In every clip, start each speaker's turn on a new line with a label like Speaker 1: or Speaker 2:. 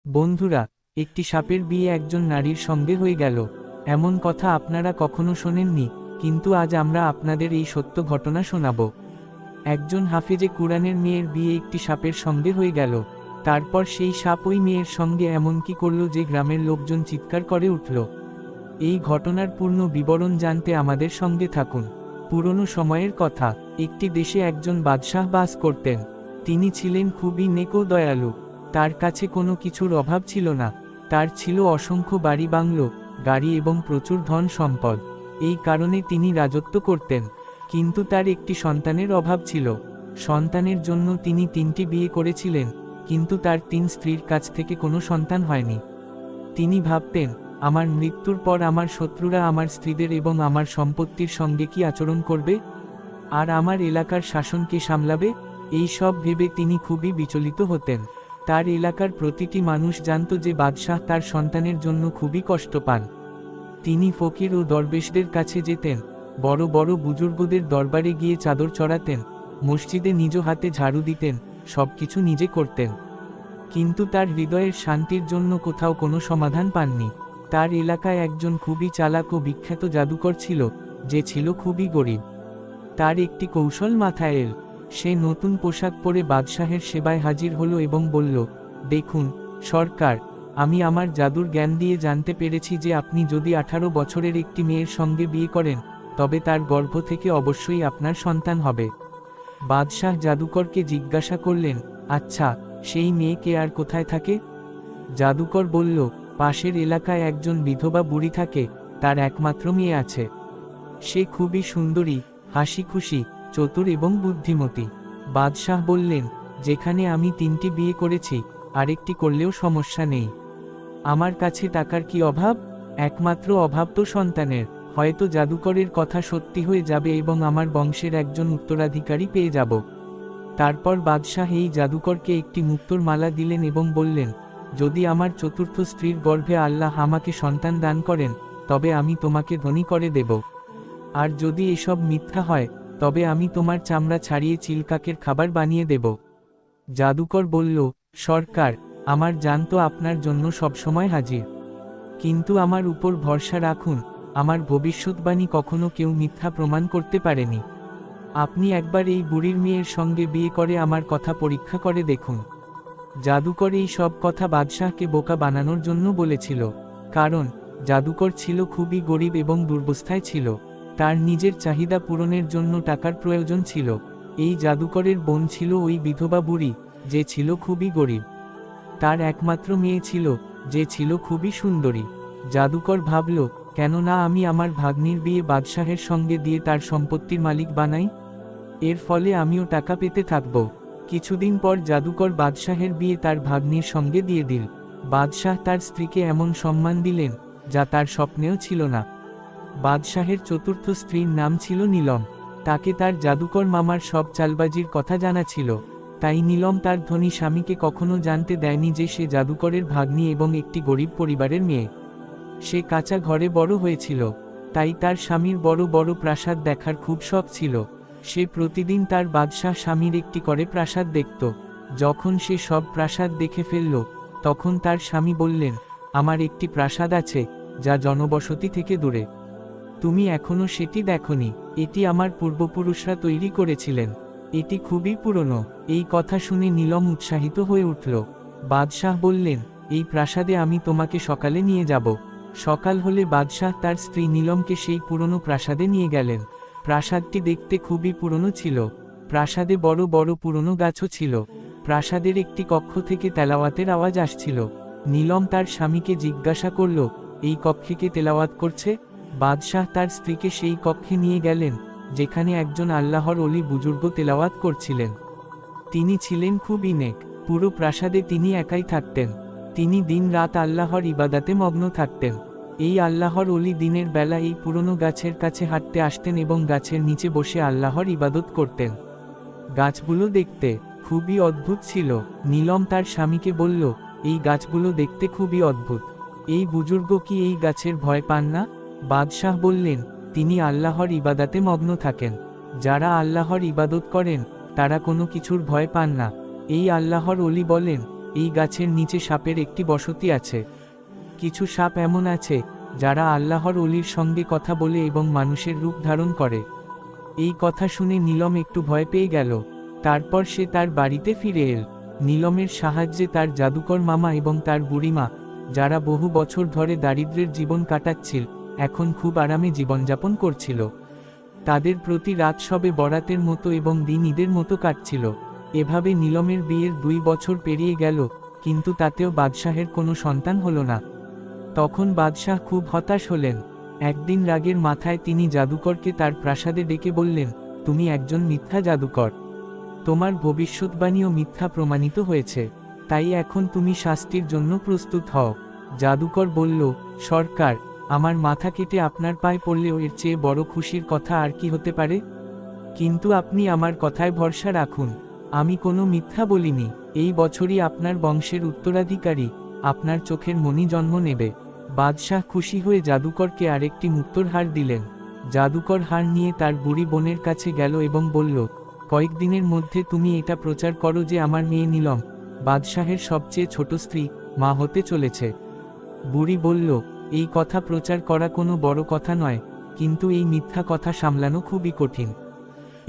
Speaker 1: বন্ধুরা, একটি সাপের বিয়ে একজন নারীর সঙ্গে হয়ে গেল। এমন কথা আপনারা কখনো শোনেননি, কিন্তু আজ আমরা আপনাদের এই সত্য ঘটনা শোনাব। একজন হাফেজে কুরআনের মেয়ের বিয়ে একটি সাপের সঙ্গে হয়ে গেল। তারপর সেই সাপ ওই মেয়ের সঙ্গে এমন কি করল যে গ্রামের লোকজন চিৎকার করে উঠল। এই ঘটনার পূর্ণ বিবরণ জানতে আমাদের সঙ্গে থাকুন। পুরনো সময়ের কথা, একটি দেশে একজন বাদশাহ বাস করতেন। তিনি ছিলেন খুবই নেক ও দয়ালু। তার কাছে কোনো কিছুর অভাব ছিল না। তার ছিল অসংখ্য বাড়ি বাংলো, গাড়ি এবং প্রচুর ধন সম্পদ। এই কারণে তিনি রাজত্ব করতেন। কিন্তু তার একটি সন্তানের অভাব ছিল। সন্তানের জন্য তিনি 3টি বিয়ে করেছিলেন, কিন্তু তার 3 স্ত্রীর কাছ থেকে কোনো সন্তান হয়নি। তিনি ভাবতেন, আমার মৃত্যুর পর আমার শত্রুরা আমার স্ত্রীদের এবং আমার সম্পত্তির সঙ্গে কি আচরণ করবে, আর আমার এলাকার শাসন কে সামলাবে। এই সব ভেবে তিনি খুবই বিচলিত হতেন। তার এলাকার প্রতিটি মানুষ জানত যে বাদশাহ তার সন্তানের জন্য খুবই কষ্ট পান। তিনি ফকির ও দরবেশদের কাছে যেতেন, বড় বড় বুজুর্গদের দরবারে গিয়ে চাদর চড়াতেন, মসজিদে নিজ হাতে ঝাড়ু দিতেন, সবকিছু নিজে করতেন। কিন্তু তার হৃদয়ের শান্তির জন্য কোথাও কোনো সমাধান পাননি। তার এলাকায় একজন খুবই চালাক ও বিখ্যাত জাদুকর ছিল, যে ছিল খুবই গরিব। তার একটি কৌশল মাথায় এল। সে নতুন পোশাক পরে বাদশাহের সেবায় হাজির হলো এবং বলল, দেখুন সরকার, আমি আমার জাদুর জ্ঞান দিয়ে জানতে পেরেছি যে আপনি যদি 18 বছরের একটি মেয়ের সঙ্গে বিয়ে করেন, তবে তার গর্ভ থেকে অবশ্যই আপনার সন্তান হবে। বাদশাহ জাদুকরকে জিজ্ঞাসা করলেন, আচ্ছা, সেই মেয়ে কে আর কোথায় থাকে? জাদুকর বলল, পাশের এলাকায় একজন বিধবা বুড়ি থাকে, তার একমাত্র মেয়ে আছে। সে খুবই সুন্দরী, হাসি খুশি, চতুর এবং বুদ্ধিমতী। বাদশাহ বললেন, যেখানে আমি 3টি বিয়ে করেছি, আরেকটি করলেও সমস্যা নেই। আমার কাছে টাকার কি অভাব? একমাত্র অভাব তো সন্তানের। হয়তো জাদুকরের কথা সত্যি হয়ে যাবে এবং আমার বংশের একজন উত্তরাধিকারী পেয়ে যাব। তারপর বাদশাহ এই জাদুকরকে একটি মুক্তোর মালা দিলেন এবং বললেন, যদি আমার চতুর্থ স্ত্রীর গর্ভে আল্লাহ আমাকে সন্তান দান করেন, তবে আমি তোমাকে ধনী করে দেব। আর যদি এসব মিথ্যা হয়, তবে আমি তোমার চামড়া ছাড়িয়ে চিলকাকের খাবার বানিয়ে দেব। জাদুকর বলল, সরকার, আমার জান তো আপনার জন্য সবসময় হাজির। কিন্তু আমার উপর ভরসা রাখুন, আমার ভবিষ্যৎবাণী কখনো কেউ মিথ্যা প্রমাণ করতে পারেনি। আপনি একবার এই বুড়ির মেয়ের সঙ্গে বিয়ে করে আমার কথা পরীক্ষা করে দেখুন। জাদুকর এই সব কথা বাদশাহকে বোকা বানানোর জন্য বলেছিল। কারণ জাদুকর ছিল খুবই গরিব এবং দুরবস্থায় ছিল। তার নিজের চাহিদা পূরণের জন্য টাকার প্রয়োজন ছিল। এই জাদুকরের বোন ছিল ওই বিধবা বুড়ি, যে ছিল খুবই গরিব। তার একমাত্র মেয়ে ছিল, যে ছিল খুবই সুন্দরী। জাদুকর ভাবল, কেন না আমি আমার ভাগ্নির বিয়ে বাদশাহের সঙ্গে দিয়ে তার সম্পত্তির মালিক বানাই। এর ফলে আমিও টাকা পেতে থাকব। কিছুদিন পর জাদুকর বাদশাহের বিয়ে তার ভাগ্নির সঙ্গে দিয়ে দিল। বাদশাহ তার স্ত্রীকে এমন সম্মান দিলেন, যা তার স্বপ্নেও ছিল না। বাদশাহের চতুর্থ স্ত্রীর নাম ছিল নীলম। তাকে তার জাদুকর মামার সব চালবাজির কথা জানা ছিল। তাই নীলম তার ধনী স্বামীকে কখনো জানতে দেয়নি যে সে জাদুকরের ভাগ্নি এবং একটি গরিব পরিবারের মেয়ে। সে কাঁচা ঘরে বড় হয়েছিল, তাই তার স্বামীর বড় বড় প্রাসাদ দেখার খুব শখ ছিল। সে প্রতিদিন তার বাদশাহ স্বামীর একটি করে প্রাসাদ দেখত। যখন সে সব প্রাসাদ দেখে ফেলল, তখন তার স্বামী বললেন, আমার একটি প্রাসাদ আছে, যা জনবসতি থেকে দূরে। তুমি এখনো সেটি দেখোনি। এটি আমার পূর্বপুরুষরা তৈরি করেছিলেন। এটি খুবই পুরনো। এই কথা শুনে নীলম উৎসাহিত হয়ে উঠল। বাদশাহ বললেন, এই প্রাসাদে আমি তোমাকে সকালে নিয়ে যাব। সকাল হলে বাদশাহ তার স্ত্রী নীলমকে সেই পুরনো প্রাসাদে নিয়ে গেলেন। প্রাসাদটি দেখতে খুবই পুরনো ছিল। প্রাসাদে বড় বড় পুরনো গাছও ছিল। প্রাসাদের একটি কক্ষ থেকে তেলাওয়াতের আওয়াজ আসছিল। নীলম তার স্বামীকে জিজ্ঞাসা করল, এই কক্ষে কে তেলাওয়াত করছে? বাদশাহ তার স্ত্রীকে সেই কক্ষে নিয়ে গেলেন, যেখানে একজন আল্লাহর ওলি বুজুর্গ তেলাওয়াত করছিলেন। তিনি ছিলেন খুবই নেক। পুরো প্রাসাদে তিনি একাই থাকতেন। তিনি দিন রাত আল্লাহর ইবাদাতে মগ্ন থাকতেন। এই আল্লাহর ওলি দিনের বেলা এই পুরনো গাছের কাছে হাঁটতে আসতেন এবং গাছের নিচে বসে আল্লাহর ইবাদত করতেন। গাছগুলো দেখতে খুবই অদ্ভুত ছিল। নীলম তার স্বামীকে বলল, এই গাছগুলো দেখতে খুবই অদ্ভুত। এই বুজুর্গ কি এই গাছের ভয় পান না? বাদশাহ বললেন, তিনি আল্লাহর ইবাদাতে মগ্ন থাকেন। যারা আল্লাহর ইবাদত করেন, তারা কোনো কিছুর ভয় পান না। এই আল্লাহর ওলি বলেন, এই গাছের নিচে সাপের একটি বসতি আছে। কিছু সাপ এমন আছে যারা আল্লাহর অলির সঙ্গে কথা বলে এবং মানুষের রূপ ধারণ করে। এই কথা শুনে নীলম একটু ভয় পেয়ে গেল। তারপর সে তার বাড়িতে ফিরে এল। নীলমের সাহায্যে তার জাদুকর মামা এবং তার বুড়িমা, যারা বহু বছর ধরে দারিদ্র্যের জীবন কাটাচ্ছিল, এখন খুব আরামে জীবনযাপন করছিল। তাদের প্রতি রাত সবে বরাতের মতো এবং দিন ঈদের মতো কাটছিল। এভাবে নীলমের বিয়ের 2 বছর পেরিয়ে গেল, কিন্তু তাতেও বাদশাহের কোনো সন্তান হলো না। তখন বাদশাহ খুব হতাশ হলেন। একদিন রাগের মাথায় তিনি জাদুকরকে তার প্রাসাদে ডেকে বললেন, তুমি একজন মিথ্যা জাদুকর। তোমার ভবিষ্যৎবাণীও মিথ্যা প্রমাণিত হয়েছে, তাই এখন তুমি শাস্তির জন্য প্রস্তুত হও। জাদুকর বলল, সরকার, আমার মাথা কেটে আপনার পায়ে পড়লেও এর চেয়ে বড় খুশির কথা আর কি হতে পারে? কিন্তু আপনি আমার কথায় ভরসা রাখুন, আমি কোনো মিথ্যা বলিনি। এই বছরই আপনার বংশের উত্তরাধিকারী, আপনার চোখের মণি জন্ম নেবে। বাদশাহ খুশি হয়ে জাদুকরকে আরেকটি মুক্তোর হার দিলেন। জাদুকর হার নিয়ে তার বুড়ি বোনের কাছে গেল এবং বলল, কয়েকদিনের মধ্যে তুমি এটা প্রচার করো যে আমার মেয়ে নীলম, বাদশাহের সবচেয়ে ছোট স্ত্রী, মা হতে চলেছে। বুড়ি বলল, এই কথা প্রচার করা কোনো বড় কথা নয়, কিন্তু এই মিথ্যা কথা সামলানো খুবই কঠিন।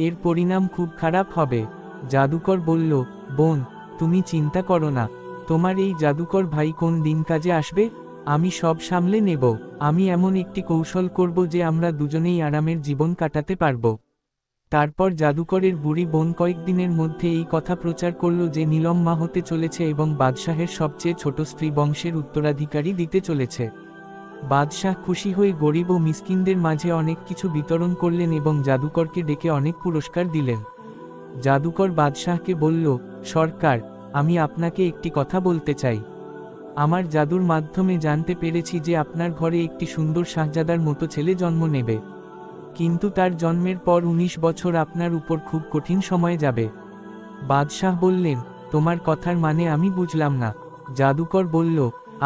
Speaker 1: এর পরিণাম খুব খারাপ হবে। জাদুকর বলল, বোন, তুমি চিন্তা করো না। তোমার এই জাদুকর ভাই কোন দিন কাজে আসবে? আমি সব সামলে নেব। আমি এমন একটি কৌশল করব যে আমরা দুজনেই আরামের জীবন কাটাতে পারব। তারপর জাদুকরের বুড়ি বোন কয়েকদিনের মধ্যে এই কথা প্রচার করল যে নীলম মা হতে চলেছে এবং বাদশাহের সবচেয়ে ছোট স্ত্রী বংশের উত্তরাধিকারী দিতে চলেছে। বাদশাহ খুশি হয়ে গরিব ও মিসকিনদের মাঝে অনেক কিছু বিতরণ করলেন এবং জাদুকরকে ডেকে অনেক পুরস্কার দিলেন। জাদুকর বাদশাহকে বলল, সরকার, আমি আপনাকে একটি কথা বলতে চাই। আমার জাদুর মাধ্যমে জানতে পেরেছি যে আপনার ঘরে একটি সুন্দর শাহজাদার মতো ছেলে জন্ম নেবে, কিন্তু তার জন্মের পর 19 বছর আপনার উপর খুব কঠিন সময় যাবে। বাদশাহ বললেন, তোমার কথার মানে আমি বুঝলাম না। জাদুকর বলল,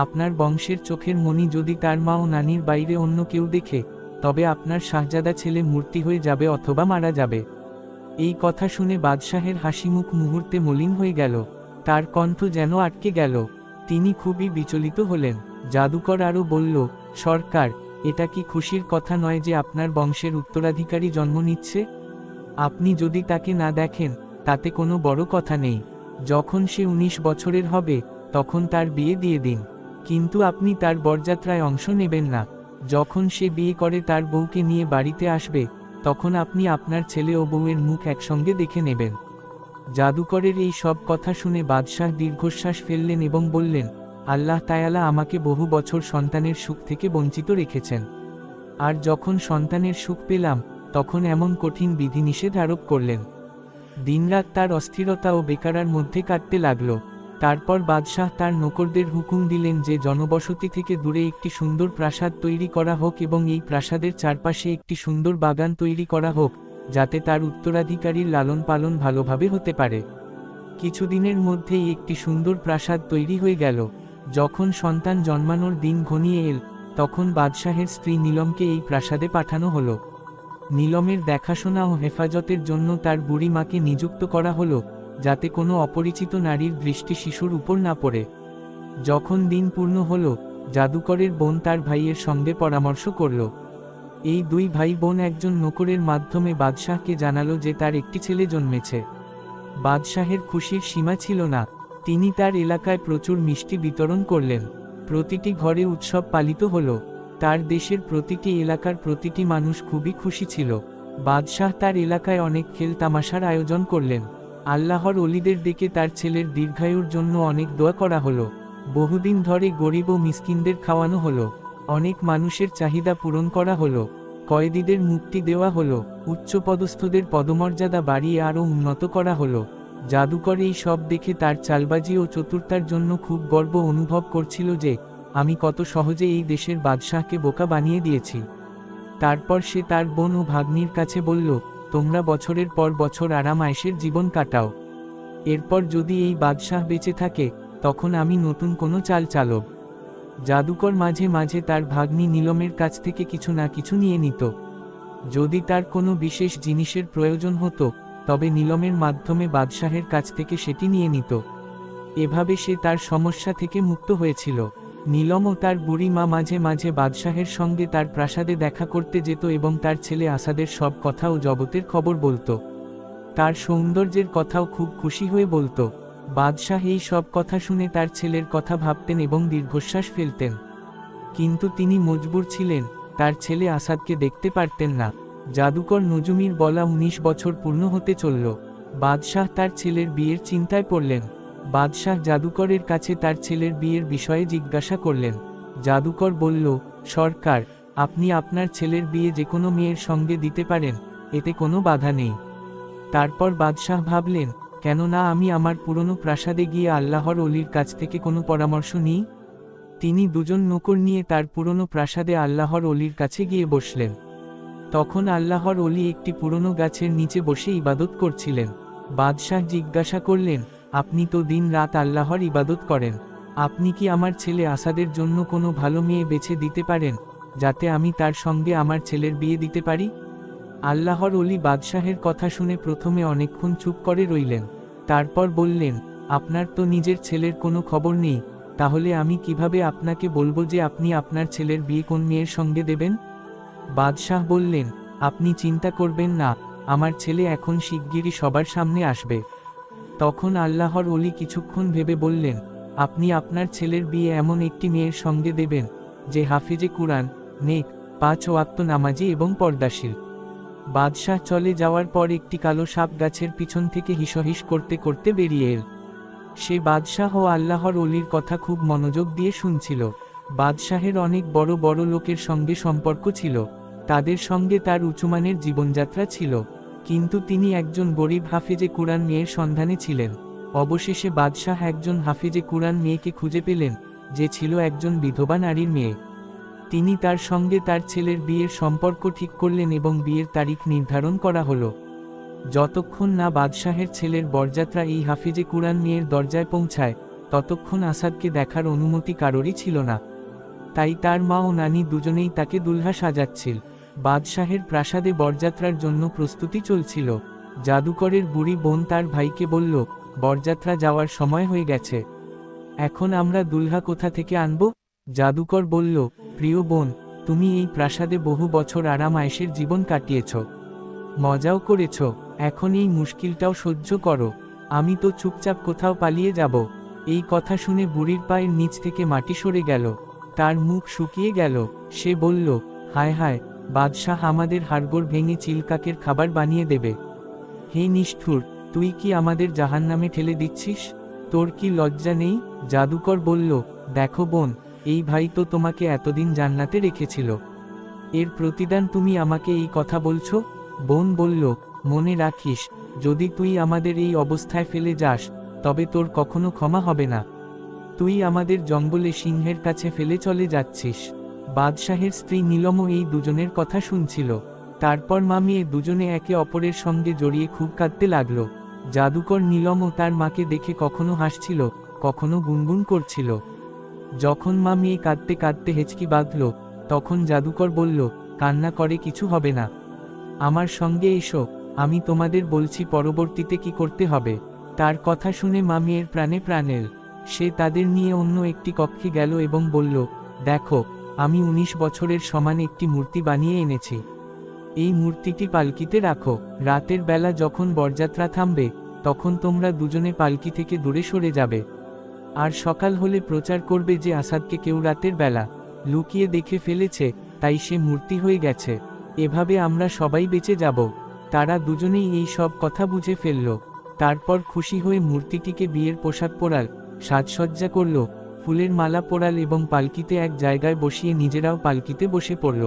Speaker 1: আপনার বংশের চোখের মণি যদি তার মা ও নানির বাইরে অন্য কেউ দেখে, তবে আপনার শাহজাদা ছেলে মূর্তি হয়ে যাবে অথবা মারা যাবে। এই কথা শুনে বাদশাহের হাসিমুখ মুহূর্তে মলিন হয়ে গেল, তার কণ্ঠ যেন আটকে গেল। তিনি খুবই বিচলিত হলেন। জাদুকর আরও বলল, সরকার, এটা কি খুশির কথা নয় যে আপনার বংশের উত্তরাধিকারী জন্ম নিচ্ছে? আপনি যদি তাকে না দেখেন, তাতে কোনো বড় কথা নেই। যখন সে 19 বছরের হবে, তখন তার বিয়ে দিয়ে দিন, কিন্তু আপনি তার বরযাত্রায় অংশ নেবেন না। যখন সে বিয়ে করে তার বউকে নিয়ে বাড়িতে আসবে, তখন আপনি আপনার ছেলে ও বউয়ের মুখ একসঙ্গে দেখে নেবেন। জাদুকরের এই সব কথা শুনে বাদশাহ দীর্ঘশ্বাস ফেললেন এবং বললেন, আল্লাহ তাআলা আমাকে বহু বছর সন্তানের সুখ থেকে বঞ্চিত রেখেছেন, আর যখন সন্তানের সুখ পেলাম, তখন এমন কঠিন বিধিনিষেধ আরোপ করলেন। দিনরাত তার অস্থিরতা ও বেকারার মধ্যে কাটতে লাগল। তারপর বাদশাহ তার নৌকরদের হুকুম দিলেন যে জনবসতি থেকে দূরে একটি সুন্দর প্রাসাদ তৈরি করা হোক এবং এই প্রাসাদের চারপাশে একটি সুন্দর বাগান তৈরি করা হোক, যাতে তার উত্তরাধিকারীর লালন পালন ভালোভাবে হতে পারে। কিছুদিনের মধ্যেই একটি সুন্দর প্রাসাদ তৈরি হয়ে গেল। যখন সন্তান জন্মানোর দিন ঘনিয়ে এল, তখন বাদশাহের স্ত্রী নীলমকে এই প্রাসাদে পাঠানো হলো। নীলমের দেখাশোনা ও হেফাজতের জন্য তার বুড়ি মাকে নিযুক্ত করা হলো, যাতে কোনো অপরিচিত নারীর দৃষ্টি শিশুর উপর না পড়ে। যখন দিন পূর্ণ হল, জাদুকরের বোন তার ভাইয়ের সঙ্গে পরামর্শ করল। এই 2 ভাই বোন একজন নৌকরের মাধ্যমে বাদশাহকে জানালো যে তার একটি ছেলে জন্মেছে। বাদশাহের খুশির সীমা ছিল না। তিনি তার এলাকায় প্রচুর মিষ্টি বিতরণ করলেন। প্রতিটি ঘরে উৎসব পালিত হলো। তার দেশের প্রতিটি এলাকার প্রতিটি মানুষ খুবই খুশি ছিল। বাদশাহ তার এলাকায় অনেক খেল তামাশার আয়োজন করলেন। আল্লাহর ওলিদের ডেকে তার ছেলের দীর্ঘায়ুর জন্য অনেক দোয়া করা হলো। বহুদিন ধরে গরিব ও মিসকিনদের খাওয়ানো হলো। অনেক মানুষের চাহিদা পূরণ করা হলো। কয়েদিদের মুক্তি দেওয়া হলো। উচ্চপদস্থদের পদমর্যাদা বাড়িয়ে আরও উন্নত করা হলো। জাদুকর এই সব দেখে তার চালবাজি ও চতুরতার জন্য খুব গর্ব অনুভব করছিল যে, আমি কত সহজে এই দেশের বাদশাহকে বোকা বানিয়ে দিয়েছি। তারপর সে তার বোন ও ভাগ্নির কাছে বলল, তোমরা বছরের পর বছর আরাম আয়েশের জীবন কাটাও। এরপর যদি এই বাদশাহ বেঁচে থাকে, তখন আমি নতুন কোনো চাল চালব। জাদুকর মাঝে মাঝে তার ভাগ্নি নীলমের কাছ থেকে কিছু না কিছু নিয়ে নিত। যদি তার কোনো বিশেষ জিনিসের প্রয়োজন হতো, তবে নীলমের মাধ্যমে বাদশাহের কাছ থেকে সেটি নিয়ে নিত। এভাবে সে তার সমস্যা থেকে মুক্ত হয়েছিল। নীলম ও তার বুড়ি মা মাঝে মাঝে বাদশাহের সঙ্গে তার প্রাসাদে দেখা করতে যেত এবং তার ছেলে আসাদের সব কথা ও জগতের খবর বলতো। তার সৌন্দর্যের কথাও খুব খুশি হয়ে বলতো। বাদশাহ এই সব কথা শুনে তার ছেলের কথা ভাবতেন এবং দীর্ঘশ্বাস ফেলতেন। কিন্তু তিনি মজবুর ছিলেন, তার ছেলে আসাদকে দেখতে পারতেন না। জাদুকর নজুমির বলা ১৯ বছর পূর্ণ হতে চলল। বাদশাহ তার ছেলের বিয়ের চিন্তায় পড়লেন। বাদশাহ জাদুকরের কাছে তার ছেলের বিয়ের বিষয়ে জিজ্ঞাসা করলেন। জাদুকর বলল, সরকার, আপনি আপনার ছেলের বিয়ে যে কোনো মেয়ের সঙ্গে দিতে পারেন, এতে কোনো বাধা নেই। তারপর বাদশাহ ভাবলেন, কেননা আমি আমার পুরনো প্রাসাদে গিয়ে আল্লাহর অলির কাছ থেকে কোনো পরামর্শ নিই। তিনি দুজন নৌকর নিয়ে তার পুরনো প্রাসাদে আল্লাহর অলির কাছে গিয়ে বসলেন। তখন আল্লাহর অলি একটি পুরনো গাছের নিচে বসে ইবাদত করছিলেন। বাদশাহ জিজ্ঞাসা করলেন, আপনি তো দিন রাত আল্লাহর ইবাদত করেন, আপনি কি আমার ছেলে আসাদের জন্য কোনো ভালো মেয়ে বেছে দিতে পারেন, যাতে আমি তার সঙ্গে আমার ছেলের বিয়ে দিতে পারি? আল্লাহর অলি বাদশাহের কথা শুনে প্রথমে অনেকক্ষণ চুপ করে রইলেন। তারপর বললেন, আপনার তো নিজের ছেলের কোনো খবর নেই, তাহলে আমি কিভাবে আপনাকে বলবো যে আপনি আপনার ছেলের বিয়ে কোন মেয়ের সঙ্গে দেবেন? বাদশাহ বললেন, আপনি চিন্তা করবেন না, আমার ছেলে এখন শিগগিরই সবার সামনে আসবে। তখন আল্লাহর অলি কিছুক্ষণ ভেবে বললেন, আপনি আপনার ছেলের বিয়ে এমন একটি মেয়ের সঙ্গে দেবেন, যে হাফিজে কুরআন, নেক, ৫ ওয়াক্ত নামাজি এবং পর্দাশীল। বাদশাহ চলে যাওয়ার পর একটি কালো সাপ গাছের পিছন থেকে হিসহিস করতে করতে বেরিয়ে এল। সে বাদশাহ ও আল্লাহর অলির কথা খুব মনোযোগ দিয়ে শুনছিল। বাদশাহের অনেক বড় বড় লোকের সঙ্গে সম্পর্ক ছিল, তাদের সঙ্গে তার উঁচুমানের জীবনযাত্রা ছিল, কিন্তু তিনি একজন গরিব হাফিজে কুরআন মেয়ের সন্ধানে ছিলেন। অবশেষে বাদশাহ একজন হাফিজে কুরআন মেয়েকে খুঁজে পেলেন, যে ছিল একজন বিধবা নারীর মেয়ে। তিনি তার সঙ্গে তার ছেলের বিয়ের সম্পর্ক ঠিক করলেন এবং বিয়ের তারিখ নির্ধারণ করা হলো। যতক্ষণ না বাদশাহের ছেলের বরযাত্রা এই হাফিজে কুরআন মেয়ের দরজায় পৌঁছায়, ততক্ষণ আসাদকে দেখার অনুমতি কারোরই ছিল না। তাই তার মা ও নানি দুজনেই তাকে দুলহা সাজাচ্ছিল। বাদশাহের প্রাসাদে বরযাত্রার জন্য প্রস্তুতি চলছিল। জাদুকরের বুড়ি বোন তার ভাইকে বলল, বরযাত্রা যাওয়ার সময় হয়ে গেছে, এখন আমরা দুলহা কোথা থেকে আনব? জাদুকর বলল, প্রিয় বোন, তুমি এই প্রাসাদে বহু বছর আরাম আয়েশের জীবন কাটিয়েছ, মজাও করেছ, এখন এই মুশকিলটাও সহ্য করো। আমি তো চুপচাপ কোথাও পালিয়ে যাব। এই কথা শুনে বুড়ির পায়ের নিচ থেকে মাটি সরে গেল, তার মুখ শুকিয়ে গেল। সে বলল, হায় হায়, বাদশাহ আমাদের হাড়গোড় ভেঙে চিলকাকের খাবার বানিয়ে দেবে। হে নিষ্ঠুর, তুই কি আমাদের জাহান্নামে ঠেলে দিচ্ছিস? তোর কি লজ্জা নেই? জাদুকর বলল, দেখো বোন, এই ভাই তো তোমাকে এতদিন জান্নাতে রেখেছিল, এর প্রতিদান তুমি আমাকে এই কথা বলছো? বোন বলল, মনে রাখিস, যদি তুই আমাদের এই অবস্থায় ফেলে যাস, তবে তোর কখনো ক্ষমা হবে না। তুই আমাদের জঙ্গলে সিংহের কাছে ফেলে চলে যাচ্ছিস। বাদশাহের স্ত্রী নীলমও এই দুজনের কথা শুনছিল। তারপর মামিয়ে দুজনে একে অপরের সঙ্গে জড়িয়ে খুব কাঁদতে লাগল। জাদুকর নীলমও তার মাকে দেখে কখনো হাসছিল, কখনো গুনগুন করছিল। যখন মামিয়ে কাঁদতে কাঁদতে হেঁচকি বাঁধল, তখন জাদুকর বলল, কান্না করে কিছু হবে না, আমার সঙ্গে এসো, আমি তোমাদের বলছি পরবর্তীতে কি করতে হবে। তার কথা শুনে মামিয়ের প্রাণে প্রাণ এল। সে তাদের নিয়ে অন্য একটি কক্ষে গেল এবং বলল, দেখো, আমি ১৯ বছরের সমান একটি মূর্তি বানিয়ে এনেছি। এই মূর্তিটি পালকিতে রাখো। রাতের বেলা যখন বরযাত্রা থামবে, তখন তোমরা দুজনে পালকি থেকে দূরে সরে যাবে। আর সকাল হলে প্রচার করবে যে আসাদকে কেউ রাতের বেলা লুকিয়ে দেখে ফেলেছে, তাই সে মূর্তি হয়ে গেছে। এভাবে আমরা সবাই বেঁচে যাব। তারা দুজনেই এই সব কথা বুঝে ফেলল। তারপর খুশি হয়ে মূর্তিটিকে বিয়ের পোশাক পরাল, সাজসজ্জা করল, ফুলের মালা পরাল এবং পালকিতে এক জায়গায় বসিয়ে নিজেরাও পালকিতে বসে পড়ল।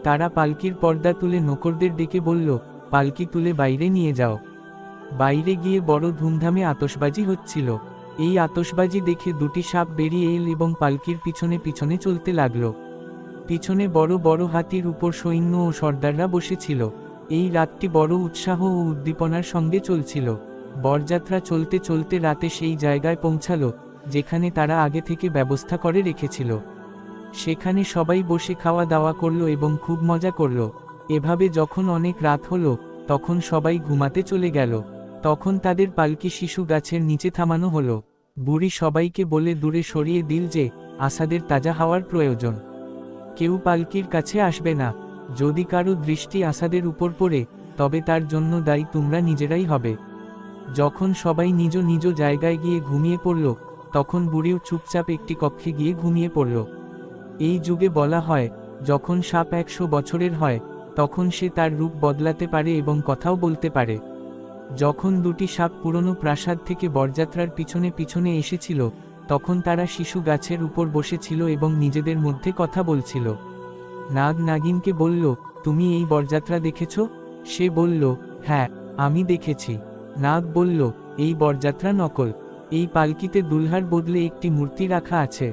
Speaker 1: তারা পালকির পর্দা তুলে নৌকরদের ডেকে বলল, পালকি তুলে বাইরে নিয়ে যাও। বাইরে গিয়ে বড় ধুমধামে আতশবাজি হচ্ছিল। এই আতশবাজি দেখে দুটি সাপ বেরিয়ে এল এবং পালকির পিছনে পিছনে চলতে লাগল। পিছনে বড় বড় হাতির উপর সৈন্য ও সর্দাররা বসেছিল। এই রাতটি বড় উৎসাহ ও উদ্দীপনার সঙ্গে চলছিল। বরযাত্রা চলতে চলতে রাতে সেই জায়গায় পৌঁছালো, যেখানে তারা আগে থেকে ব্যবস্থা করে রেখেছিল। সেখানে সবাই বসে খাওয়া দাওয়া করল এবং খুব মজা করল। এভাবে যখন অনেক রাত হলো, তখন সবাই ঘুমাতে চলে গেল। তখন তাদের পালকি শিশু গাছের নিচে থামানো হলো। বুড়ি সবাইকে বলে দূরে সরিয়ে দিল যে আসাদের তাজা হাওয়ার প্রয়োজন। কেউ পালকির কাছে আসবে না। যদি কারো দৃষ্টি আসাদের উপর পড়ে, তবে তার জন্য দায়ী তোমরা নিজেরাই হবে। যখন সবাই নিজ নিজ জায়গায় গিয়ে ঘুমিয়ে পড়ল, তখন বুড়িও চুপচাপ একটি কক্ষে গিয়ে ঘুমিয়ে পড়ল। এই যুগে বলা হয়, যখন সাপ 100 বছরের হয়, তখন সে তার রূপ বদলাতে পারে এবং কথাও বলতে পারে। যখন দুটি সাপ পুরনো প্রাসাদ থেকে বরযাত্রার পিছনে পিছনে এসেছিল, তখন তারা শিশু গাছের উপর বসেছিল এবং নিজেদের মধ্যে কথা বলছিল। নাগ নাগিনকে বলল, তুমি এই বরযাত্রা দেখেছ? সে বলল, হ্যাঁ, আমি দেখেছি। নাগ বলল, এই বরযাত্রা নকল। এই পালকিতে দুলহার বদলে একটি মূর্তি রাখা আছে।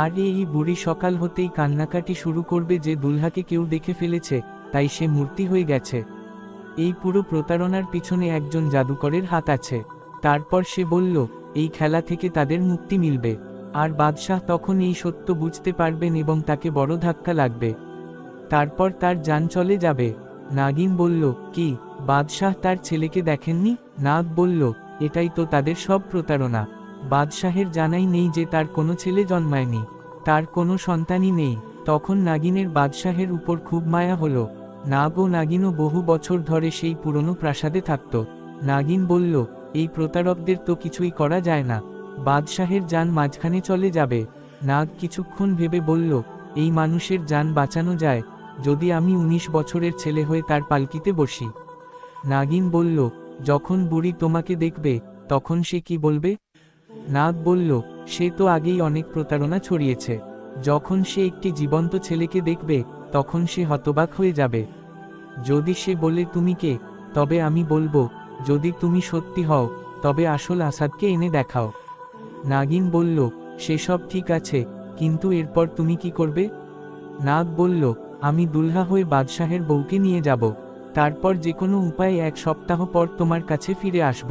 Speaker 1: আর এই বুড়ি সকাল হতেই কান্নাকাটি শুরু করবে যে দুলহাকে কেউ দেখে ফেলেছে, তাই সে মূর্তি হয়ে গেছে। এই পুরো প্রতারণার পিছনে একজন জাদুকরের হাত আছে। তারপর সে বলল, এই খেলা থেকে তাদের মুক্তি মিলবে। আর বাদশাহ তখন এই সত্য বুঝতে পারবেন এবং তাকে বড় ধাক্কা লাগবে। তারপর তার জান চলে যাবে। নাগিন বলল, কি, বাদশাহ তার ছেলেকে দেখেননি? নাগ বলল, এটাই তো তাদের সব প্রতারণা। বাদশাহের জানাই নেই যে তার কোনো ছেলে জন্মায়নি, তার কোনো সন্তানই নেই। তখন নাগিনের বাদশাহের উপর খুব মায়া হলো। নাগ ও নাগিনও বহু বছর ধরে সেই পুরনো প্রাসাদে থাকত। নাগিন বলল, এই প্রতারকদের তো কিছুই করা যায় না, বাদশাহের জান মাঝখানে চলে যাবে। নাগ কিছুক্ষণ ভেবে বলল, এই মানুষের জান বাঁচানো যায়, যদি আমি 19 বছরের ছেলে হয়ে তার পালকিতে বসি। নাগিন বলল, যখন বুড়ি তোমাকে দেখবে, তখন সে কি বলবে? নাগ বলল, সে তো আগেই অনেক প্রতারণা ছড়িয়েছে। যখন সে একটি জীবন্ত ছেলেকে দেখবে, তখন সে হতবাক হয়ে যাবে। যদি সে বলে তুমি কে, তবে আমি বলবো, যদি তুমি সত্যি হও, তবে আসল আসাদকে এনে দেখাও। নাগিন বলল, সেসব ঠিক আছে, কিন্তু এরপর তুমি কি করবে? নাগ বলল, আমি দুলহা হয়ে বাদশাহের বউকে নিয়ে যাব। তারপর যে কোনো উপায়ে 1 সপ্তাহ পর তোমার কাছে ফিরে আসব।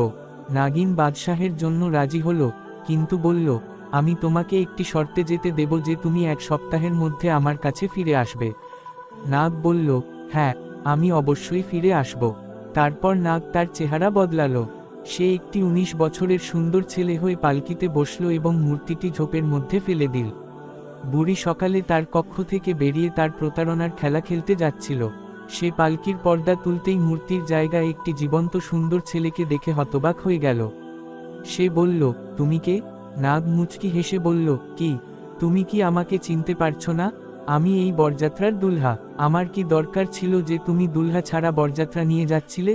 Speaker 1: নাগিন বাদশাহের জন্য রাজি হলো, কিন্তু বলল, আমি তোমাকে একটি শর্তে যেতে দেব যে তুমি 1 সপ্তাহের মধ্যে আমার কাছে ফিরে আসবে। নাগ বলল, হ্যাঁ, আমি অবশ্যই ফিরে আসব। তারপর নাগ তার চেহারা বদলালো। সে একটি 19 বছরের সুন্দর ছেলে হয়ে পালকিতে বসল এবং মূর্তিটি ঝোপের মধ্যে ফেলে দিল। বুড়ি সকালে তার কক্ষ থেকে বেরিয়ে তার প্রতারণার খেলা খেলতে যাচ্ছিল। সে পালকির পর্দা তুলতেই মূর্তির জায়গায় একটি জীবন্ত সুন্দর ছেলেকে দেখে হতবাক হয়ে গেল। সে বলল, তুমি কে? নাগ মুচকি হেসে বলল, কি, তুমি কি আমাকে চিনতে পারছো না? আমি এই বরযাত্রার দুলহা। আমার কি দরকার ছিল যে তুমি দুলহা ছাড়া বরযাত্রা নিয়ে যাচ্ছিলে?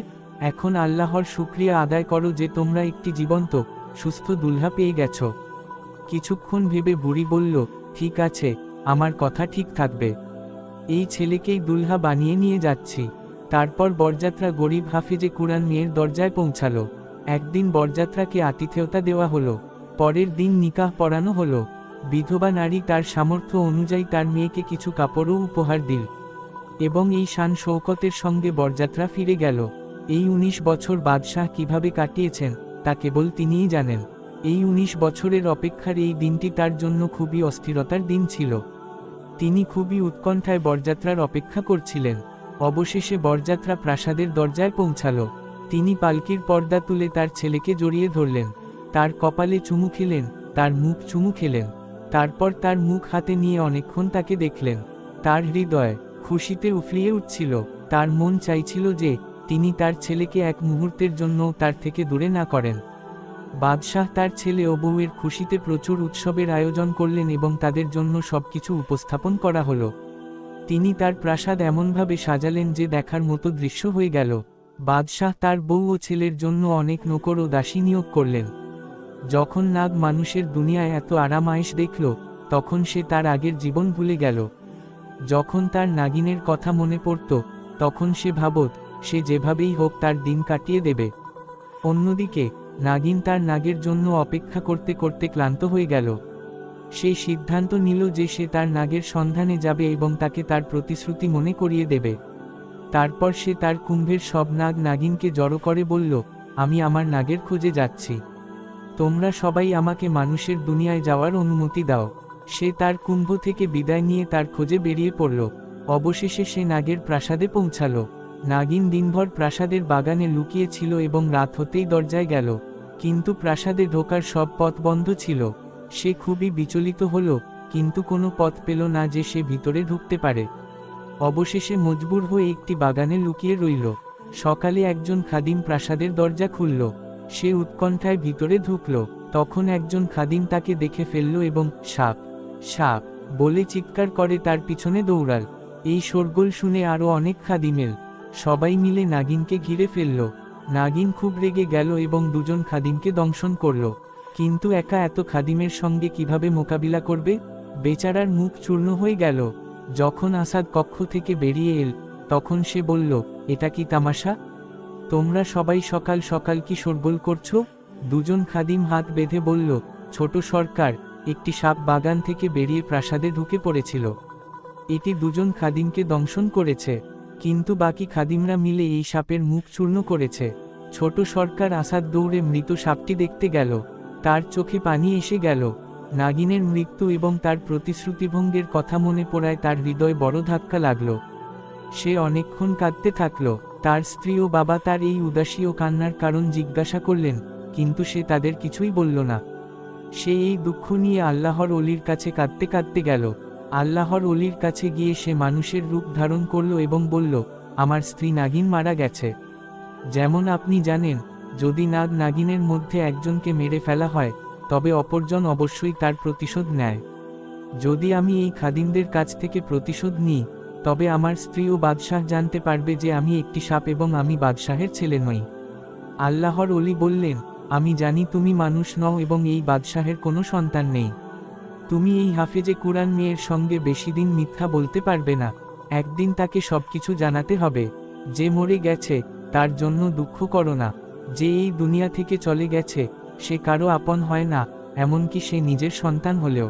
Speaker 1: এখন আল্লাহর শুকরিয়া আদায় করো যে তোমরা একটি জীবন্ত, সুস্থ দুলহা পেয়ে গেছো। কিছুক্ষণ ভেবে বুড়ি বলল, ঠিক আছে, আমার কথা ঠিক থাকবে। এই ছেলেকেই দুলহা বানিয়ে নিয়ে যাচ্ছি। তারপর বরযাত্রা গরিব হাফেজে কুরআন মেয়ের দরজায় পৌঁছালো। একদিন বরযাত্রাকে আতিথেয়তা দেওয়া হলো। পরের দিন নিকাহ পড়ানো হলো। বিধবা নারী তার সামর্থ্য অনুযায়ী তার মেয়েকে কিছু কাপড়ও উপহার দিল। এবং এই শান শৌকতের সঙ্গে বরযাত্রা ফিরে গেল। এই 19 বছর বাদশাহ কিভাবে কাটিয়েছেন, তা কেবল তিনিই জানেন। এই 19 বছরের অপেক্ষার এই দিনটি তার জন্য খুবই অস্থিরতার দিন ছিল। তিনি খুবই উৎকণ্ঠায় বরযাত্রার অপেক্ষা করছিলেন। অবশেষে বরযাত্রা প্রাসাদের দরজায় পৌঁছালো। তিনি পালকির পর্দা তুলে তার ছেলেকে জড়িয়ে ধরলেন। তার কপালে চুমু খেলেন, তার মুখ চুমু খেলেন। তারপর তার মুখ হাতে নিয়ে অনেকক্ষণ তাকে দেখলেন। তার হৃদয় খুশিতে উফলিয়ে উঠছিল। তার মন চাইছিল যে তিনি তার ছেলেকে এক মুহূর্তের জন্যও তার থেকে দূরে না করেন। বাদশাহ তার ছেলে ও বউয়ের খুশিতে প্রচুর উৎসবের আয়োজন করলেন এবং তাদের জন্য সবকিছু উপস্থাপন করা হলো। তিনি তার প্রাসাদ এমনভাবে সাজালেন যে দেখার মতো দৃশ্য হয়ে গেল। বাদশাহ তার বউ ও ছেলের জন্য অনেক নৌকর ও দাসী নিয়োগ করলেন। যখন নাগ মানুষের দুনিয়ায় এত আরাম আয়েশ দেখল, তখন সে তার আগের জীবন ভুলে গেল। যখন তার নাগিনের কথা মনে পড়ত, তখন সে ভাবত সে যেভাবেই হোক তার দিন কাটিয়ে দেবে। অন্যদিকে নাগিন তার নাগের জন্য অপেক্ষা করতে করতে ক্লান্ত হয়ে গেল। সে সিদ্ধান্ত নিল যে সে তার নাগের সন্ধানে যাবে এবং তাকে তার প্রতিশ্রুতি মনে করিয়ে দেবে। তারপর সে তার কুম্ভের সব নাগ নাগিনকে জড়ো করে বলল, আমি আমার নাগের খোঁজে যাচ্ছি। তোমরা সবাই আমাকে মানুষের দুনিয়ায় যাওয়ার অনুমতি দাও। সে তার কুম্ভ থেকে বিদায় নিয়ে তার খোঁজে বেরিয়ে পড়ল। অবশেষে সে নাগের প্রাসাদে পৌঁছালো। নাগিন দিনভর প্রাসাদের বাগানে লুকিয়ে ছিল এবং রাত হতেই দরজায় গেল। কিন্তু প্রাসাদে ঢোকার সব পথ বন্ধ ছিল। সে খুবই বিচলিত হলো, কিন্তু কোনো পথ পেল না যে সে ভিতরে ঢুকতে পারে। অবশেষে মজবুর হয়ে একটি বাগানে লুকিয়ে রইল। সকালে একজন খাদিম প্রাসাদের দরজা খুলল। সে উৎকণ্ঠায় ভিতরে ঢুকল। তখন একজন খাদিম তাকে দেখে ফেলল এবং সাপ সাপ বলে চিৎকার করে তার পিছনে দৌড়াল। এই শোরগোল শুনে আরও অনেক খাদিম এল। সবাই মিলে নাগিনকে ঘিরে ফেলল। নাগিন খুব রেগে গেল এবং দুজন খাদিমকে দংশন করল। কিন্তু একা এত খাদিমের সঙ্গে কিভাবে মোকাবিলা করবে? বেচারার মুখ চূর্ণ হয়ে গেল। যখন আসাদ কক্ষ থেকে বেরিয়ে এল, তখন সে বলল, এটা কি তামাশা? তোমরা সবাই সকাল সকাল কি শোরগোল করছো? দুজন খাদিম হাত বেঁধে বলল, ছোট সরকার, একটি সাপ বাগান থেকে বেরিয়ে প্রাসাদে ঢুকে পড়েছিল। এটি দুজন খাদিমকে দংশন করেছে, কিন্তু বাকি খাদিমরা মিলে এই সাপের মুখ চূর্ণ করেছে। ছোট সরকার আসাদ দৌড়ে মৃত সাপটি দেখতে গেল। তার চোখে পানি এসে গেল। নাগিনের মৃত্যু এবং তার প্রতিশ্রুতিভঙ্গের কথা মনে পড়ায় তার হৃদয় বড় ধাক্কা লাগল। সে অনেকক্ষণ কাঁদতে থাকল। তার স্ত্রী ও বাবা তার এই উদাসী ও কান্নার কারণ জিজ্ঞাসা করলেন, কিন্তু সে তাদের কিছুই বলল না। সে এই দুঃখ নিয়ে আল্লাহর অলির কাছে কাঁদতে কাঁদতে গেল। আল্লাহর অলির কাছে গিয়ে সে মানুষের রূপ ধারণ করল এবং বলল, আমার স্ত্রী নাগিন মারা গেছে। যেমন আপনি জানেন, যদি নাগ নাগিনের মধ্যে একজনকে মেরে ফেলা হয়, তবে অপরজন অবশ্যই তার প্রতিশোধ নেয়। যদি আমি এই খাদিমদের কাছ থেকে প্রতিশোধ নিই, তবে আমার স্ত্রী ও বাদশাহ জানতে পারবে যে আমি একটি সাপ এবং আমি বাদশাহের ছেলে নই। আল্লাহর অলি বললেন, আমি জানি তুমি মানুষ নও এবং এই বাদশাহের কোনো সন্তান নেই। তুমি এই হাফেজে কুরআন মেয়ের সঙ্গে বেশি দিন মিথ্যা বলতে পারবে না। একদিন তাকে সবকিছু জানাতে হবে। যে মরে গেছে, তার জন্য দুঃখ করো না। যে এই দুনিয়া থেকে চলে গেছে, সে কারো আপন হয় না, এমনকি সে নিজের সন্তান হলেও।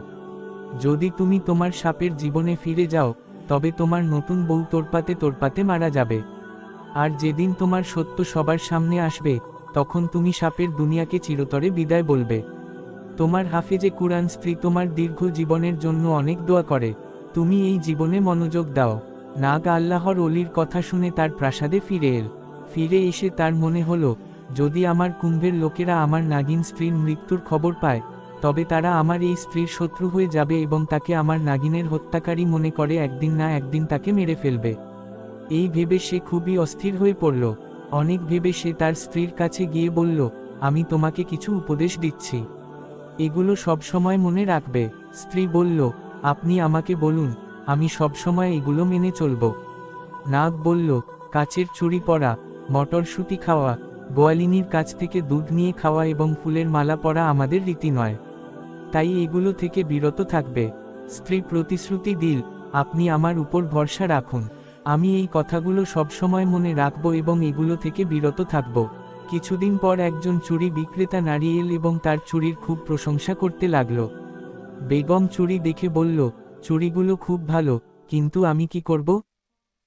Speaker 1: যদি তুমি তোমার সাপের জীবনে ফিরে যাও, তবে তোমার নতুন বউ তোরপাতে তোরপাতে মারা যাবে। আর যেদিন তোমার সত্য সবার সামনে আসবে, তখন তুমি সাপের দুনিয়াকে চিরতরে বিদায় বলবে। তোমার হাফেজে কুরআন স্ত্রী তোমার দীর্ঘ জীবনের জন্য অনেক দোয়া করে। তুমি এই জীবনে মনোযোগ দাও। নাগ আল্লাহর অলির কথা শুনে তার প্রাসাদে ফিরে এল। ফিরে এসে তার মনে হলো, যদি আমার কুম্ভের লোকেরা আমার নাগিন স্ত্রীর মৃত্যুর খবর পায়, তবে তারা আমার এই স্ত্রীর শত্রু হয়ে যাবে এবং তাকে আমার নাগিনের হত্যাকারী মনে করে একদিন না একদিন তাকে মেরে ফেলবে। এই ভেবে সে খুবই অস্থির হয়ে পড়ল। অনেক ভেবে সে তার স্ত্রীর কাছে গিয়ে বলল, আমি তোমাকে কিছু উপদেশ দিচ্ছি, এগুলো সবসময় মনে রাখবে। স্ত্রী বলল, আপনি আমাকে বলুন, আমি সবসময় এগুলো মেনে চলব। নাগ বলল, কাচের চুড়ি পরা, মটরশুঁটি খাওয়া, গোয়ালিনীর কাছ থেকে দুধ নিয়ে খাওয়া এবং ফুলের মালা পরা আমাদের রীতি নয়, তাই এগুলো থেকে বিরত থাকবে। স্ত্রী প্রতিশ্রুতি দিল, আপনি আমার উপর ভরসা রাখুন, আমি এই কথাগুলো সবসময় মনে রাখব এবং এগুলো থেকে বিরত থাকব। কিছুদিন পর একজন চুড়ি বিক্রেতা নারী এল এবং তার চুড়ির খুব প্রশংসা করতে লাগল। বেগম চুড়ি দেখে বলল, চুড়িগুলো খুব ভালো, কিন্তু আমি কি করব?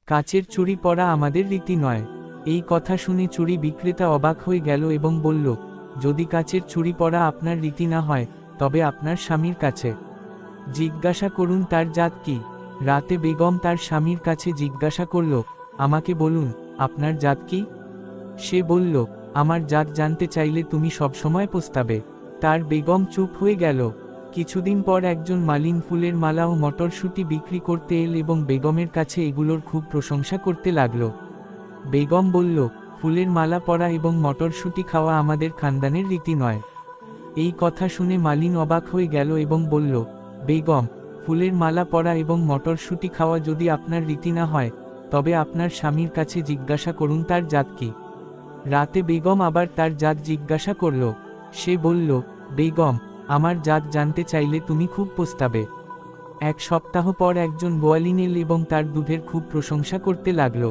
Speaker 1: কাচের চুড়ি পরা আমাদের রীতি নয়। এই কথা শুনে চুড়ি বিক্রেতা অবাক হয়ে গেল এবং বলল, যদি কাচের চুড়ি পরা আপনার রীতি না হয়, তবে আপনার স্বামীর কাছে জিজ্ঞাসা করুন তার জাত কি। রাতে বেগম তার স্বামীর কাছে জিজ্ঞাসা করল, আমাকে বলুন, আপনার জাত কি? সে বলল, আমার জাত জানতে চাইলে তুমি সবসময় পস্তাবে। তার বেগম চুপ হয়ে গেল। কিছুদিন পর একজন মালিন ফুলের মালা ও মটরশুঁটি বিক্রি করতে এল এবং বেগমের কাছে এগুলোর খুব প্রশংসা করতে লাগল। বেগম বলল, ফুলের মালা পরা এবং মটরশুঁটি খাওয়া আমাদের খানদানের রীতি নয়। এই কথা শুনে মালিন অবাক হয়ে গেল এবং বলল, বেগম, ফুলের মালা পরা এবং মটরশুঁটি খাওয়া যদি আপনার রীতি না হয়, তবে আপনার স্বামীর কাছে জিজ্ঞাসা করুন তার জাত কি। রাতে বেগম আবার তার জাত জিজ্ঞাসা করল। সে বলল, বেগম, আমার জাত জানতে চাইলে তুমি খুব পস্তাবে। এক সপ্তাহ পর একজন গোয়ালিন এল এবং তার দুধের খুব প্রশংসা করতে লাগল।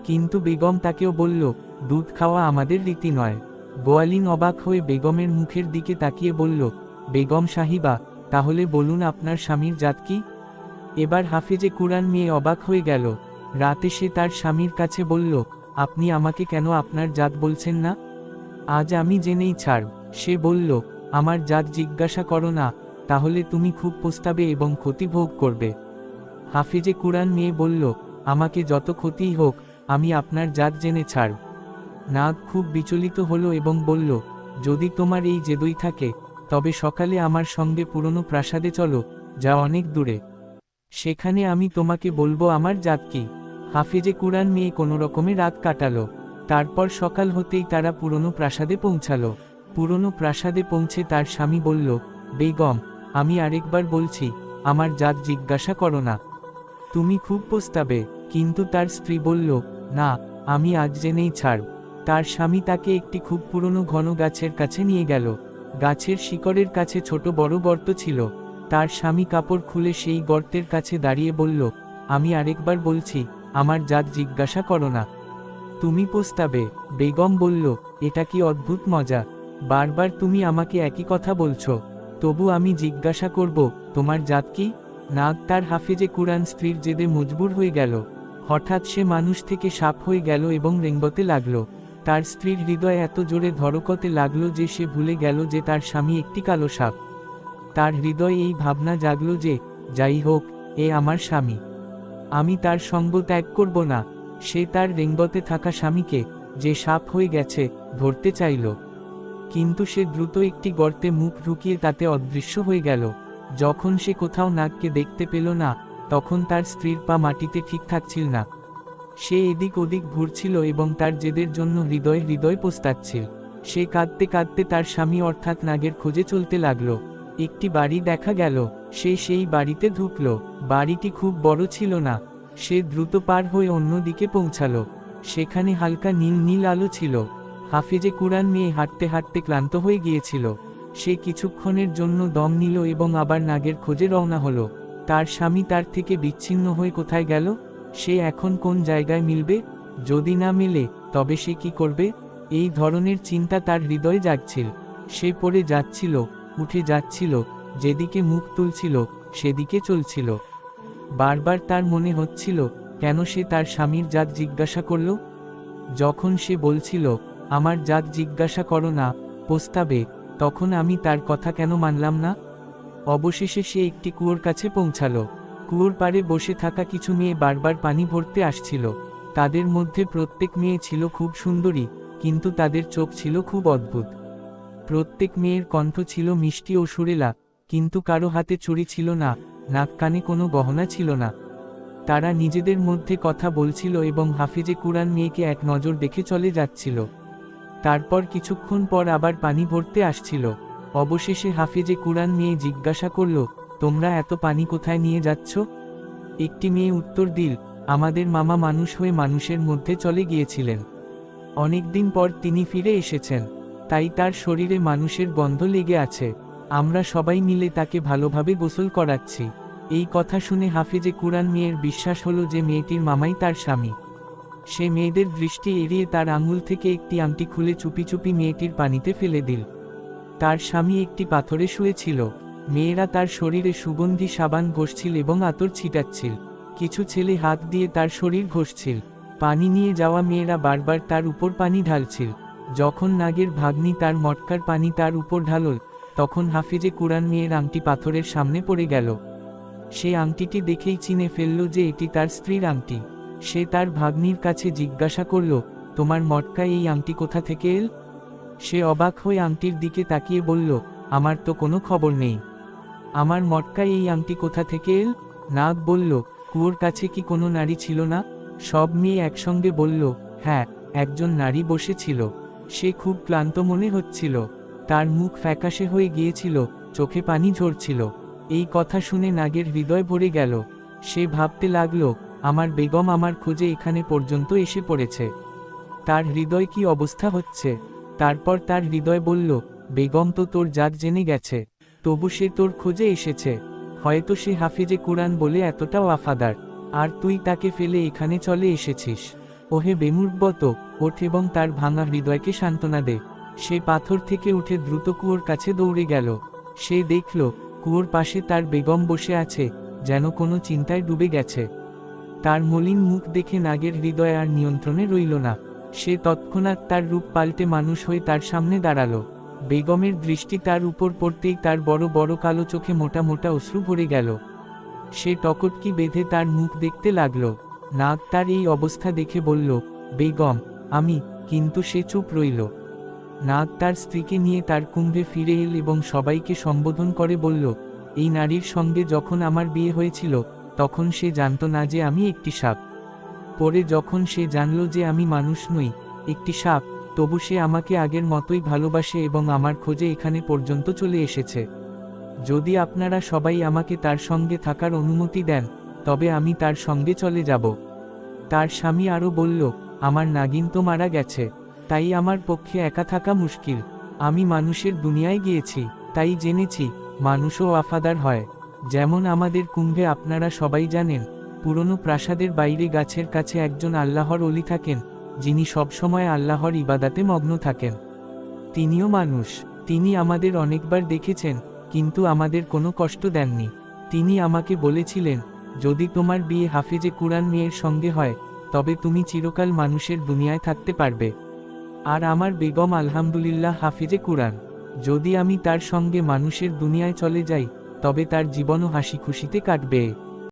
Speaker 1: কিন্তু বেগম তাকেও বলল, দুধ খাওয়া আমাদের রীতি নয়। গোয়ালিন অবাক হয়ে বেগমের মুখের দিকে তাকিয়ে বলল, বেগম সাহিবা, তাহলে বলুন আপনার স্বামীর জাত কি? এবার হাফেজে কুরআন মেয়ে অবাক হয়ে গেল। রাতে সে তার স্বামীর কাছে বলল, আপনি আমাকে কেন আপনার জাত বলছেন না? আজ আমি জেনেই ছাড়ব। সে বলল, আমার জাত জিজ্ঞাসা করো না, তাহলে তুমি খুব পস্তাবে এবং ক্ষতি ভোগ করবে। হাফেজে কুরআন মেয়ে বলল, আমাকে যত ক্ষতিই হোক, আমি আপনার জাত জেনে ছাড়ব। নাগ খুব বিচলিত হলো এবং বলল, যদি তোমার এই জেদই থাকে তবে সকালে আমার সঙ্গে পুরনো প্রাসাদে চলো, যা অনেক দূরে। সেখানে আমি তোমাকে বলবো আমার জাত কি। হাফেজে কুরআন মেয়ে কোনো রকমে রাত কাটালো। তারপর সকাল হতেই তারা পুরনো প্রাসাদে পৌঁছালো। পুরনো প্রাসাদে পৌঁছে তার স্বামী বলল, বেগম, আমি আরেকবার বলছি, আমার জাত জিজ্ঞাসা করো না। তুমি খুব পস্তাবে। কিন্তু তার স্ত্রী বলল, না, আমি আজ জেনেই ছাড়ব। তার স্বামী তাকে একটি খুব পুরনো ঘন গাছের কাছে নিয়ে গেল। গাছের শিকড়ের কাছে ছোট বড় গর্ত ছিল। তার স্বামী কাপড় খুলে সেই গর্তের কাছে দাঁড়িয়ে বলল, আমি আরেকবার বলছি, আমার জাত জিজ্ঞাসা করো না। তুমি পস্তাবে। বেগম বলল, এটা কি অদ্ভুত মজা! বারবার তুমি আমাকে একই কথা বলছো। তবু আমি জিজ্ঞাসা করব, তোমার জাত কি? নাগ তার হাফেজে কুরআন স্ত্রীর জেদে মজবুর হয়ে গেল। হঠাৎ সে মানুষ থেকে সাপ হয়ে গেল এবং রেঙ্গতে লাগল। তার স্ত্রীর হৃদয় এত জোরে ধড়কতে লাগল যে সে ভুলে গেল যে তার স্বামী একটি কালো সাপ। তার হৃদয়ে এই ভাবনা জাগল যে, যাই হোক, এ আমার স্বামী, আমি তার সঙ্গ ত্যাগ করব না। সে তার রেঙ্গতে থাকা স্বামীকে, যে সাপ হয়ে গেছে, ধরতে চাইল। কিন্তু সে দ্রুত একটি গর্তে মুখ ঢুকিয়ে তাতে অদৃশ্য হয়ে গেল। যখন সে কোথাও নাগকে দেখতে পেল না, তখন তার স্ত্রীর পা মাটিতে ঠিক থাকছিল না। সে এদিক ওদিক ঘুরছিল এবং তার জেদের জন্য হৃদয় হৃদয় পস্তাচ্ছিল। সে কাঁদতে কাঁদতে তার স্বামী অর্থাৎ নাগের খোঁজে চলতে লাগল। একটি বাড়ি দেখা গেল। সে সেই বাড়িতে ঢুকল। বাড়িটি খুব বড় ছিল না। সে দ্রুত পার হয়ে অন্য দিকে পৌঁছাল। সেখানে হালকা নীল নীল আলো ছিল। হাফেজে কুরআন মেয়ে হাঁটতে হাঁটতে ক্লান্ত হয়ে গিয়েছিল। সে কিছুক্ষণের জন্য দম নিল এবং আবার নাগের খোঁজে রওনা হলো। তার স্বামী তার থেকে বিচ্ছিন্ন হয়ে কোথায় গেল? সে এখন কোন জায়গায় মিলবে? যদি না মেলে, তবে সে কি করবে? এই ধরনের চিন্তা তার হৃদয়ে জাগছিল। সে পড়ে যাচ্ছিল, উঠে যাচ্ছিল, যেদিকে মুখ তুলছিল সেদিকে চলছিল। বারবার তার মনে হচ্ছিল, কেন সে তার স্বামীর জাত জিজ্ঞাসা করল? যখন সে বলছিল, আমার জাত জিজ্ঞাসা করো না, পস্তাবে, তখন আমি তার কথা কেন মানলাম না? অবশেষে সে একটি কুয়োর কাছে পৌঁছালো। কুয়োর পাড়ে বসে থাকা কিছু মেয়ে বারবার পানি ভরতে আসছিল। তাদের মধ্যে প্রত্যেক মেয়ে ছিল খুব সুন্দরী, কিন্তু তাদের চোখ ছিল খুব অদ্ভুত। প্রত্যেক মেয়ের কণ্ঠ ছিল মিষ্টি ও সুরেলা, কিন্তু কারো হাতে চুড়ি ছিল না, নাক কানে কোনো গহনা ছিল না। তারা নিজেদের মধ্যে কথা বলছিল এবং হাফেজে কুরআন মেয়েকে এক নজর দেখে চলে যাচ্ছিল। তারপর কিছুক্ষণ পর আবার পানি ভরতে আসছিল। অবশেষে হাফেজে কুরআন মেয়ে জিজ্ঞাসা করল, তোমরা এত পানি কোথায় নিয়ে যাচ্ছ? একটি মেয়ে উত্তর দিল, আমাদের মামা মানুষ হয়ে মানুষের মধ্যে চলে গিয়েছিলেন। অনেকদিন পর তিনি ফিরে এসেছেন, তাই তার শরীরে মানুষের গন্ধ লেগে আছে। আমরা সবাই মিলে তাকে ভালোভাবে গোসল করাচ্ছি। এই কথা শুনে হাফেজে কুরআন মেয়ের বিশ্বাস হলো যে মেয়েটির মামাই তার স্বামী। সে মেয়েদের দৃষ্টি এড়িয়ে তার আঙুল থেকে একটি আংটি খুলে চুপি চুপি মেয়েটির পানিতে ফেলে দিল। তার স্বামী একটি পাথরে শুয়েছিল। মেয়েরা তার শরীরে সুগন্ধি সাবান ঘষছিল এবং আতর ছিটাচ্ছিল। কিছু ছেলে হাত দিয়ে তার শরীর ঘষছিল। পানি নিয়ে যাওয়া মেয়েরা বারবার তার উপর পানি ঢালছিল। যখন নাগের ভাগ্নি তার মটকার পানি তার উপর ঢালল, তখন হাফেজে কুরআন মেয়ের আংটি পাথরের সামনে পড়ে গেল। সে আংটিটি দেখেই চিনে ফেলল যে এটি তার স্ত্রীর আংটি। সে তার ভাগ্নির কাছে জিজ্ঞাসা করল, তোমার মটকায় এই আংটি কোথা থেকে এল? সে অবাক হয়ে আংটির দিকে তাকিয়ে বলল, আমার তো কোনো খবর নেই। আমার মটকায় এই আংটি কোথা থেকে এল? নাগ বলল, কুয়োর কাছে কি কোনো নারী ছিল না? সব মেয়ে একসঙ্গে বলল, হ্যাঁ, একজন নারী বসেছিল। সে খুব ক্লান্ত মনে হচ্ছিল। তার মুখ ফ্যাকাশে হয়ে গিয়েছিল, চোখে পানি ঝরছিল। এই কথা শুনে নাগের হৃদয় ভরে গেল। সে ভাবতে লাগল, আমার বেগম আমার খোঁজে এখানে পর্যন্ত এসে পড়েছে। তার হৃদয় কি অবস্থা হচ্ছে? তারপর তার হৃদয় বলল, বেগম তো তোর জাত জেনে গেছে, তবু সে তোর খোঁজে এসেছে। হয়তো সে হাফেজে কুরআন বলে এতটা ওয়াফাদার, আর তুই তাকে ফেলে এখানে চলে এসেছিস। ওহে বেমূর্বত, ওঠ এবং তার ভাঙা হৃদয়কে সান্ত্বনা দে। সে পাথর থেকে উঠে দ্রুত কুয়োর কাছে দৌড়ে গেল। সে দেখল, কুয়োর পাশে তার বেগম বসে আছে, যেন কোনো চিন্তায় ডুবে গেছে। তার মলিন মুখ দেখে নাগের হৃদয় আর নিয়ন্ত্রণে রইল না। সে তৎক্ষণাৎ তার রূপ পাল্টে মানুষ হয়ে তার সামনে দাঁড়ালো। বেগমের দৃষ্টি তার উপর পড়তেই তার বড় বড় কালো চোখে মোটা মোটা অশ্রু ভরে গেল। সে টকটকি বেঁধে তার মুখ দেখতে লাগল। নাগ তার এই অবস্থা দেখে বলল, বেগম, আমি। কিন্তু সে চুপ রইল। নাগ তার স্ত্রীকে নিয়ে তার কুম্ভে ফিরে এল এবং সবাইকে সম্বোধন করে বলল, এই নারীর সঙ্গে যখন আমার বিয়ে হয়েছিল তখন সে জানত না যে আমি একটি সাপ। পরে যখন সে জানল যে আমি মানুষ নই, একটি সাপ, তবু সে আমাকে আগের মতোই ভালোবাসে এবং আমার খোঁজে এখানে পর্যন্ত চলে এসেছে। যদি আপনারা সবাই আমাকে তার সঙ্গে থাকার অনুমতি দেন তবে আমি তার সঙ্গে চলে যাব। তার স্বামী আরও বলল, আমার নাগিন তো মারা গেছে, তাই আমার পক্ষে একা থাকা মুশকিল। আমি মানুষের দুনিয়ায় গিয়েছি, তাই জেনেছি মানুষও ওয়াফাদার হয়। যেমন আমাদের কুম্ভে আপনারা সবাই জানেন, পুরনো প্রাসাদের বাইরে গাছের কাছে একজন আল্লাহর ওলি থাকেন, যিনি সবসময় আল্লাহর ইবাদাতে মগ্ন থাকেন। তিনিও মানুষ। তিনি আমাদের অনেকবার দেখেছেন, কিন্তু আমাদের কোনো কষ্ট দেননি। তিনি আমাকে বলেছিলেন, যদি তোমার বিয়ে হাফেজে কুরআন মেয়ের সঙ্গে হয় তবে তুমি চিরকাল মানুষের দুনিয়ায় থাকতে পারবে। আর আমার বেগম আলহামদুলিল্লাহ হাফেজে কুরআন। যদি আমি তার সঙ্গে মানুষের দুনিয়ায় চলে যাই তবে তার জীবনও হাসি খুশিতে কাটবে।